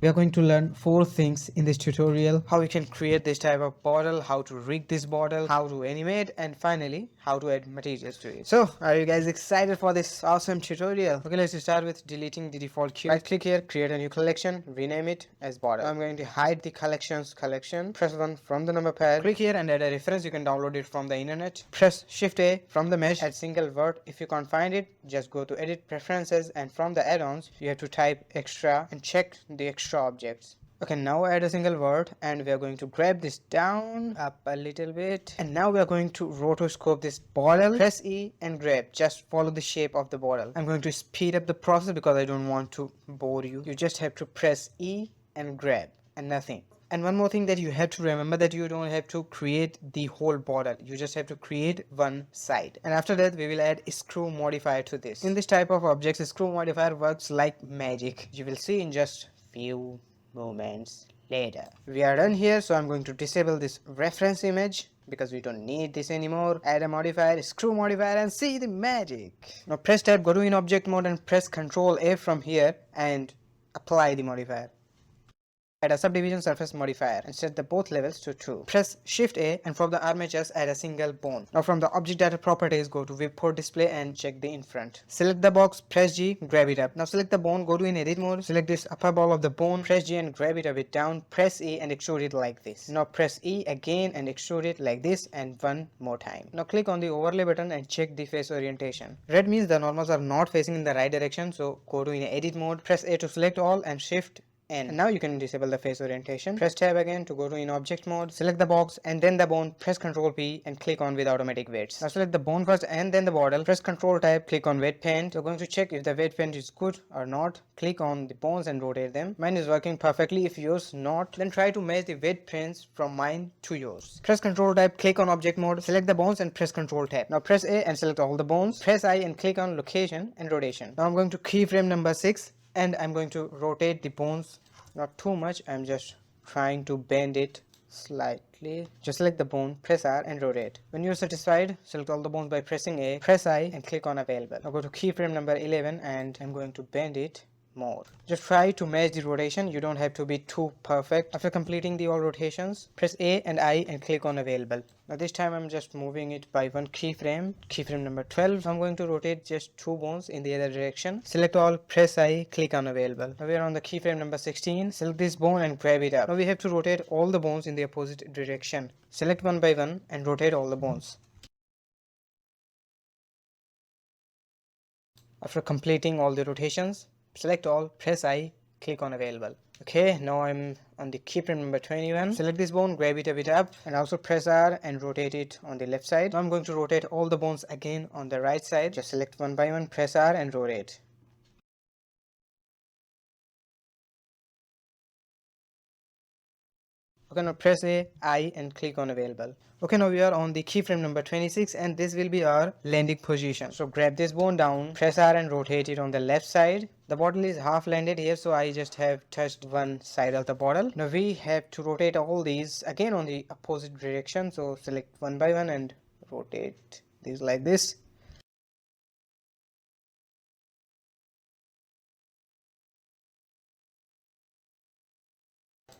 We are going to learn 4 things in this tutorial: how we can create this type of bottle, how to rig this bottle, how to animate, and finally how to add materials to it. So are you guys excited for this awesome tutorial? Okay, let's start with deleting the default cube. Right click here, create a new collection, rename it as bottle. I'm going to hide the collections collection. Press 1 from the number pad, click here and add a reference. You can download it from the internet. Press shift A from the mesh, add single word. If you can't find it, just go to edit preferences, and from the add-ons you have to type extra and check the extra objects. Okay, now add a single word, and we are going to grab this down up a little bit, and now we are going to rotoscope this bottle. Press E and grab. Just follow the shape of the bottle. I'm going to speed up the process because I don't want to bore you. You just have to press E and grab and nothing. And one more thing that you have to remember, that you don't have to create the whole bottle. You just have to create one side. And after that, we will add a screw modifier to this. In this type of objects, a screw modifier works like magic. You will see in just few moments later. We are done here, so I'm going to disable this reference image because we don't need this anymore. Add a modifier, screw modifier, and see the magic. Now press tab, go to in object mode and press Ctrl A from here and apply the modifier. Add a subdivision surface modifier and set the both levels to true. Press shift A and from the armatures add a single bone. Now from the object data properties, go to viewport display and check the in front. Select the box, press G, grab it up. Now select the bone, go to in edit mode, select this upper ball of the bone, press G and grab it a bit down, press E and extrude it like this. Now press E again and extrude it like this, and one more time. Now click on the overlay button and check the face orientation. Red means the normals are not facing in the right direction, so go to in edit mode, press A to select all and shift N. And now you can disable the face orientation. Press tab again to go to in object mode, select the box and then the bone, press Ctrl P and click on with automatic weights. Now select the bone first and then the bottle, press Ctrl tab, click on weight paint. You're going to check if the weight paint is good or not. Click on the bones and rotate them. Mine is working perfectly. If yours not, then try to match the weight prints from mine to yours. Press Ctrl tab, click on object mode, select the bones and press Ctrl tab. Now press A and select all the bones. Press I and click on location and rotation. Now I'm going to keyframe number 6 and I'm going to rotate the bones, not too much. I'm just trying to bend it slightly. Just select the bone, press R and rotate. When you're satisfied, select all the bones by pressing A, press I and click on available. Now go to keyframe number 11 and I'm going to bend it more. Just try to match the rotation. You don't have to be too perfect. After completing the all rotations, press A and I and click on available. Now this time I'm just moving it by one keyframe number 12. I'm going to rotate just 2 bones in the other direction. Select all, press I, click on available. Now we are on the keyframe number 16. Select this bone and grab it up. Now we have to rotate all the bones in the opposite direction. Select one by one and rotate all the bones. After completing all the rotations, select all, press I, click on available. Okay, now I'm on the keyframe number 21. Select this bone, grab it a bit up and also press R and rotate it on the left side. Now I'm going to rotate all the bones again on the right side. Just select one by one, press R and rotate. Okay, now press A, I and click on available. Okay, now we are on the keyframe number 26 and this will be our landing position. So grab this bone down, press R and rotate it on the left side. The bottle is half landed here, so I just have touched one side of the bottle. Now we have to rotate all these again on the opposite direction. So select one by one and rotate these like this.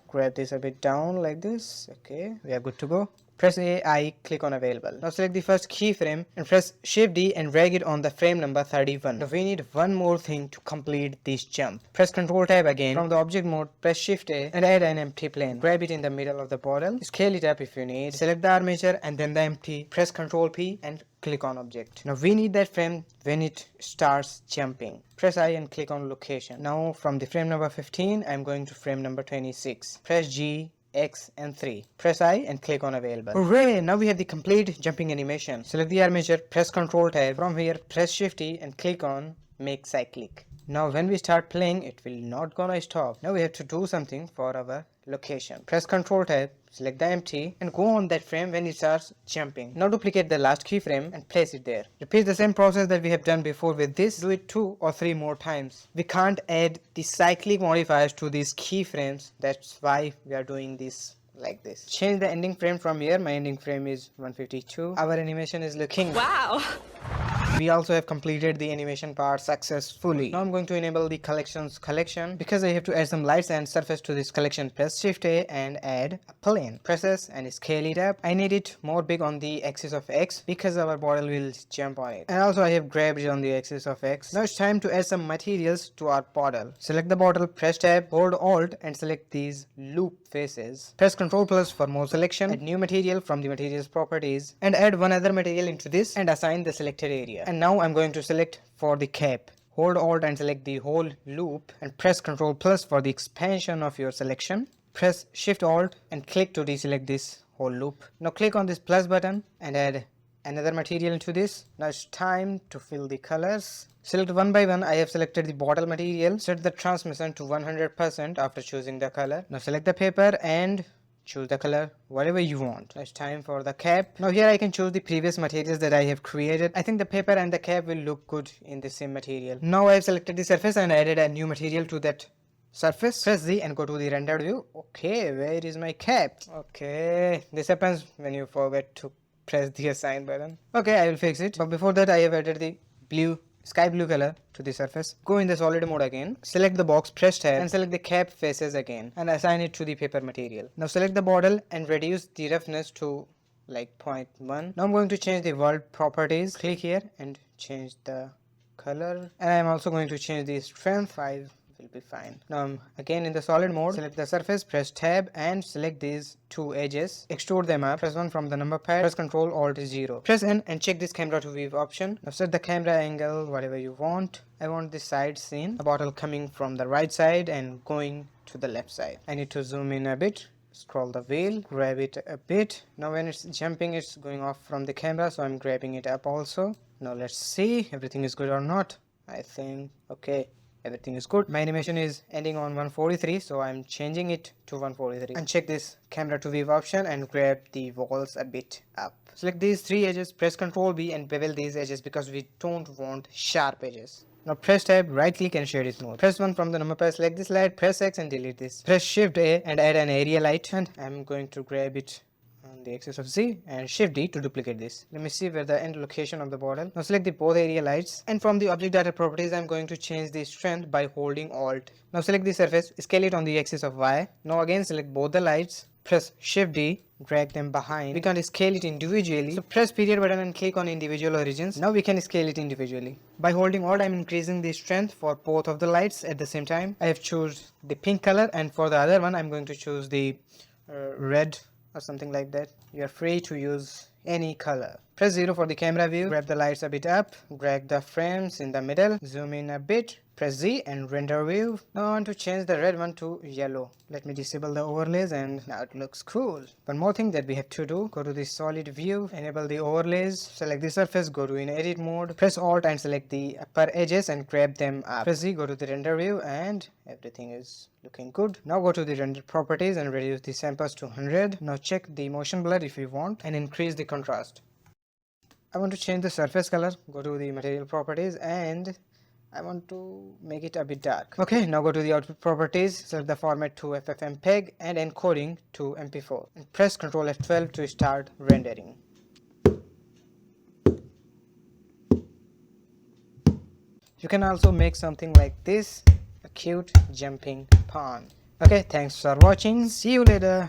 Grab this a bit down like this. Okay, we are good to go. Press A, I, click on available. Now select the first keyframe and press Shift D and drag it on the frame number 31. Now we need one more thing to complete this jump. Press Ctrl tab again. From the object mode, press Shift A and add an empty plane. Grab it in the middle of the bottle. Scale it up if you need. Select the armature and then the empty. Press Ctrl P and click on object. Now we need that frame when it starts jumping. Press I and click on location. Now from the frame number 15, I'm going to frame number 26. Press G, X and 3. Press I and click on available. Hooray! Now we have the complete jumping animation. Select the armature, press Ctrl tab. From here, press Shift E and click on make cyclic. Now when we start playing, it will not gonna stop. Now we have to do something for our location. Press Ctrl tab, select the empty and go on that frame when it starts jumping. Now duplicate the last keyframe and place it there. Repeat the same process that we have done before with this. Do it 2 or 3 more times. We can't add the cyclic modifiers to these keyframes. That's why we are doing this like this. Change the ending frame from here. My ending frame is 152. Our animation is looking wow. we also have completed the animation part successfully. Now I'm going to enable the collections collection. Because I have to add some lights and surface to this collection, press Shift A and add a plane. Press S and scale it up. I need it more big on the axis of X because our bottle will jump on it. And also I have grabbed it on the axis of X. Now it's time to add some materials to our bottle. Select the bottle, press tab, hold Alt and select these loop faces. Press Ctrl plus for more selection. Add new material from the materials properties and add one other material into this and assign the selected area. And now I'm going to select for the cap. Hold Alt and select the whole loop and press Ctrl plus for the expansion of your selection. Press Shift Alt and click to deselect this whole loop. Now click on this plus button and add another material into this. Now it's time to fill the colors. Select one by one. I have selected the bottle material. Set the transmission to 100% after choosing the color. Now select the paper and choose the color whatever you want. Now it's time for the cap. Now here I can choose the previous materials that I have created. I think the paper and the cap will look good in the same material. Now I have selected the surface and added a new material to that surface. Press Z and go to the rendered view. Okay, where is my cap? Okay, this happens when you forget to press the assign button. Okay, I will fix it. But before that, I have added the sky blue color to the surface. Go in the solid mode again. Select the box, press tab and select the cap faces again and assign it to the paper material. Now select the bottle and reduce the roughness to like 0.1. Now I'm going to change the world properties. Click here and change the color. And I'm also going to change the strength. 5 will be fine. Now I'm again in the solid mode. Select the surface, press tab and select these two edges. Extrude them up. Press 1 from the number pad. Press Ctrl Alt 0. Press N and check this camera to view option. Now set the camera angle whatever you want. I want this side scene. The bottle coming from the right side and going to the left side. I need to zoom in a bit. Scroll the wheel, grab it a bit. Now when it's jumping, it's going off from the camera, so I'm grabbing it up also. Now let's see everything is good or not. I think okay, everything is good. My animation is ending on 143, so I'm changing it to 143. And check this camera to view option and grab the walls a bit up. Select these three edges, press Ctrl B and bevel these edges because we don't want sharp edges. Now press tab, right click and shade it smooth. Press 1 from the number pad, select this light, press X and delete this. Press Shift A and add an area light and I'm going to grab it on the axis of Z and Shift D to duplicate this. Let me see where the end location of the bottle. Now select the both area lights and from the object data properties I'm going to change the strength by holding Alt. Now select the surface, scale it on the axis of Y. Now again select both the lights, press Shift D, drag them behind. We can't scale it individually, so press period button and click on individual origins. Now we can scale it individually. By holding Alt, I'm increasing the strength for both of the lights at the same time. I have choose the pink color and for the other one I'm going to choose the red or something like that. You are free to use any color. Press 0 for the camera view. Grab the lights a bit up, drag the frames in the middle, zoom in a bit, press Z and render view. Now I want to change the red one to yellow. Let me disable the overlays and now it looks cool. One more thing that we have to do, go to the solid view, enable the overlays, select the surface, go to in edit mode, press Alt and select the upper edges and grab them up. Press Z, go to the render view and everything is looking good. Now go to the render properties and reduce the samples to 100. Now check the motion blur if you want and increase the contrast. I want to change the surface color. Go to the material properties and I want to make it a bit dark. Okay, now go to the output properties, select the format to FFmpeg and encoding to MP4 and press Ctrl F12 to start rendering. You can also make something like this, a cute jumping pond. Okay, thanks for watching. See you later.